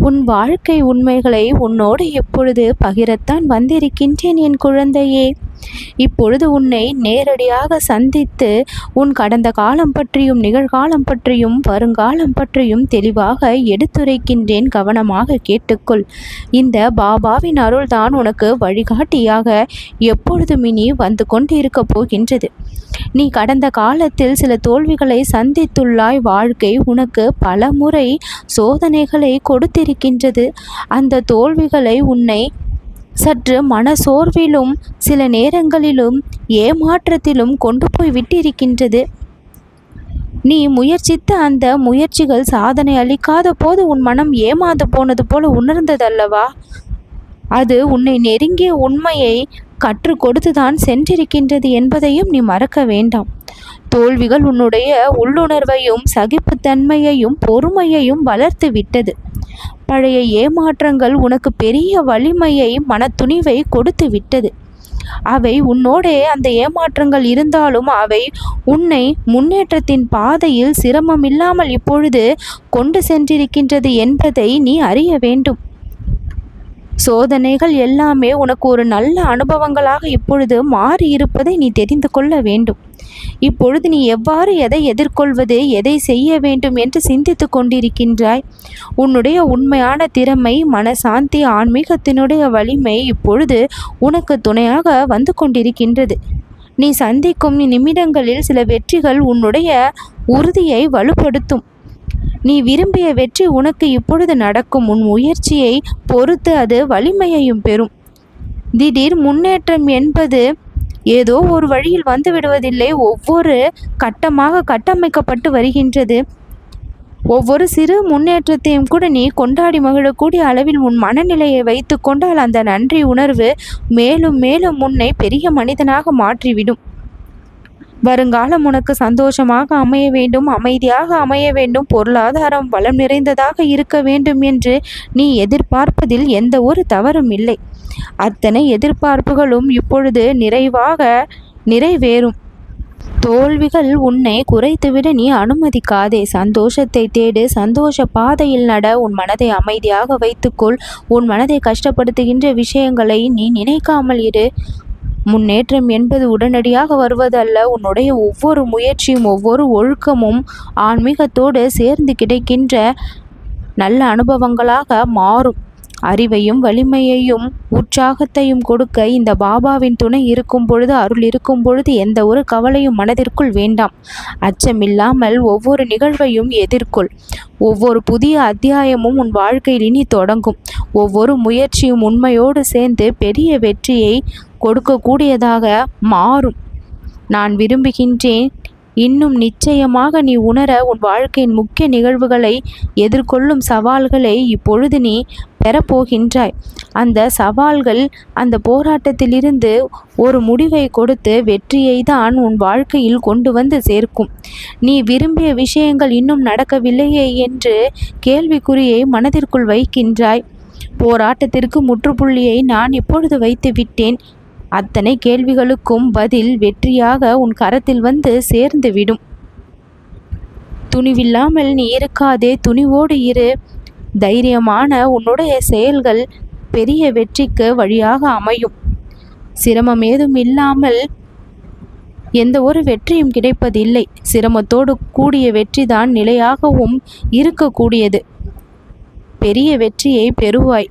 உன் வாழ்க்கை உண்மைகளை உன்னோடு எப்பொழுது பகிரத்தான் வந்திருக்கின்றேன் என் குழந்தையே. இப்பொழுது உன்னை நேரடியாக சந்தித்து உன் கடந்த காலம் பற்றியும் நிகழ்காலம் பற்றியும் வருங்காலம் பற்றியும் தெளிவாக எடுத்துரைக்கின்றேன். கவனமாக கேட்டுக்கொள். இந்த பாபாவின் அருள்தான் உனக்கு வழிகாட்டியாக எப்பொழுதும் இனி வந்து கொண்டிருக்க போகின்றது. நீ கடந்த காலத்தில் சில தோல்விகளை சந்தித்துள்ளாய். வாழ்க்கை உனக்கு பல முறை சோதனைகளை கொடுத்திருக்கின்றது. அந்த தோல்விகளை உன்னை சற்று மனசோர்விலும் சில நேரங்களிலும் ஏமாற்றத்திலும் கொண்டு போய் விட்டிருக்கின்றது. நீ முயற்சித்த அந்த முயற்சிகள் சாதனை அளிக்காத போது உன் மனம் ஏமாந்து போனது போல உணர்ந்ததல்லவா? அது உன்னை நெருங்கிய உண்மையை கற்றுக் கொடுத்துதான் சென்றிருக்கின்றது என்பதையும் நீ மறக்க வேண்டாம். தோல்விகள் உன்னுடைய உள்ளுணர்வையும் சகிப்புத்தன்மையையும் பொறுமையையும் வளர்த்து விட்டது. பழைய ஏமாற்றங்கள் உனக்கு பெரிய வலிமையை மனத்துணிவை கொடுத்து விட்டது. அவை உன்னோடே அந்த ஏமாற்றங்கள் இருந்தாலும் அவை உன்னை முன்னேற்றத்தின் பாதையில் சிரமமில்லாமல் இப்பொழுது கொண்டு சென்றிருக்கின்றது என்பதை நீ அறிய வேண்டும். சோதனைகள் எல்லாமே உனக்கு ஒரு நல்ல அனுபவங்களாக இப்பொழுது மாறி இருப்பதை நீ தெரிந்து கொள்ள வேண்டும். இப்பொழுது நீ எவ்வாறு எதை எதிர்கொள்வது, எதை செய்ய வேண்டும் என்று சிந்தித்து கொண்டிருக்கின்றாய். உன்னுடைய உண்மையான திறமை, மனசாந்தி, ஆன்மீகத்தினுடைய வலிமை இப்பொழுது உனக்கு துணையாக வந்து கொண்டிருக்கின்றது. நீ சந்திக்கும் நிமிடங்களில் சில வெற்றிகள் உன்னுடைய உறுதியை வலுப்படுத்தும். நீ விரும்பிய வெற்றி உனக்கு இப்பொழுது நடக்கும். உன் முயற்சியை பொறுத்து அது வலிமையையும் பெறும். திடீர் முன்னேற்றம் என்பது ஏதோ ஒரு வழியில் வந்து விடுவதில்லை. ஒவ்வொரு கட்டமாக கட்டமைக்கப்பட்டு வருகின்றது. ஒவ்வொரு சிறு முன்னேற்றத்தையும் கூட நீ கொண்டாடி மகிழக்கூடிய அளவில் உன் மனநிலையை வைத்து கொண்டால் அந்த நன்றி உணர்வு மேலும் மேலும் உன்னை பெரிய மனிதனாக மாற்றிவிடும். வருங்காலம் உனக்கு சந்தோஷமாக அமைய வேண்டும், அமைதியாக அமைய வேண்டும், பொருளாதாரம் வளம் நிறைந்ததாக இருக்க வேண்டும் என்று நீ எதிர்பார்ப்பதில் எந்த ஒரு தவறும் இல்லை. அத்தனை எதிர்பார்ப்புகளும் இப்பொழுது நிறைவேறும். தோல்விகள் உன்னை குறைத்துவிட நீ அனுமதிக்காதே. சந்தோஷத்தை தேடு, சந்தோஷ பாதையில் நட. உன் மனதை அமைதியாக வைத்துக்கொள். உன் மனதை கஷ்டப்படுத்துகின்ற விஷயங்களை நீ நினைக்காமல் இரு. முன்னேற்றம் என்பது உடனடியாக வருவதல்ல. உன்னுடைய ஒவ்வொரு முயற்சியும் ஒவ்வொரு ஒழுக்கமும் ஆன்மீகத்தோடு சேர்ந்து கிடைக்கின்ற நல்ல அனுபவங்களாக மாறும். அறிவையும் வலிமையையும் உற்சாகத்தையும் கொடுக்க இந்த பாபாவின் துணை இருக்கும் பொழுது, அருள் இருக்கும் பொழுது எந்த ஒரு கவலையும் மனதிற்குள் வேண்டாம். அச்சமில்லாமல் ஒவ்வொரு நிகழ்வையும் எதிர்கொள். ஒவ்வொரு புதிய அத்தியாயமும் உன் வாழ்க்கையில் இனி தொடங்கும். ஒவ்வொரு முயற்சியும் உண்மையோடு சேர்ந்து பெரிய வெற்றியை கொடுக்கக்கூடியதாக மாறும். நான் விரும்புகின்றேன் இன்னும் நிச்சயமாக நீ உணர. உன் வாழ்க்கையின் முக்கிய நிகழ்வுகளை எதிர்கொள்ளும் சவால்களை இப்பொழுது நீ பெறப்போகின்றாய். அந்த சவால்கள் அந்த போராட்டத்திலிருந்து ஒரு முடிவை கொடுத்து வெற்றியை தான் உன் வாழ்க்கையில் கொண்டு வந்து சேர்க்கும். நீ விரும்பிய விஷயங்கள் இன்னும் நடக்கவில்லையே என்று கேள்விக்குறியை மனதிற்குள் வைக்கின்றாய். போராட்டத்திற்கு முற்றுப்புள்ளியை நான் இப்பொழுது வைத்து விட்டேன். அத்தனை கேள்விகளுக்கும் பதில் வெற்றியாக உன் கரத்தில் வந்து சேர்ந்து விடும். துணிவில்லாமல் நீ இருக்காதே, துணிவோடு இரு. தைரியமான உன்னுடைய செயல்கள் பெரிய வெற்றிக்கு வழியாக அமையும். சிரமம் ஏதும் இல்லாமல் எந்த ஒரு வெற்றியும் கிடைப்பதில்லை. சிரமத்தோடு கூடிய வெற்றிதான் நிலையாகவும் இருக்கக்கூடியது. பெரிய வெற்றியை பெறுவாய்.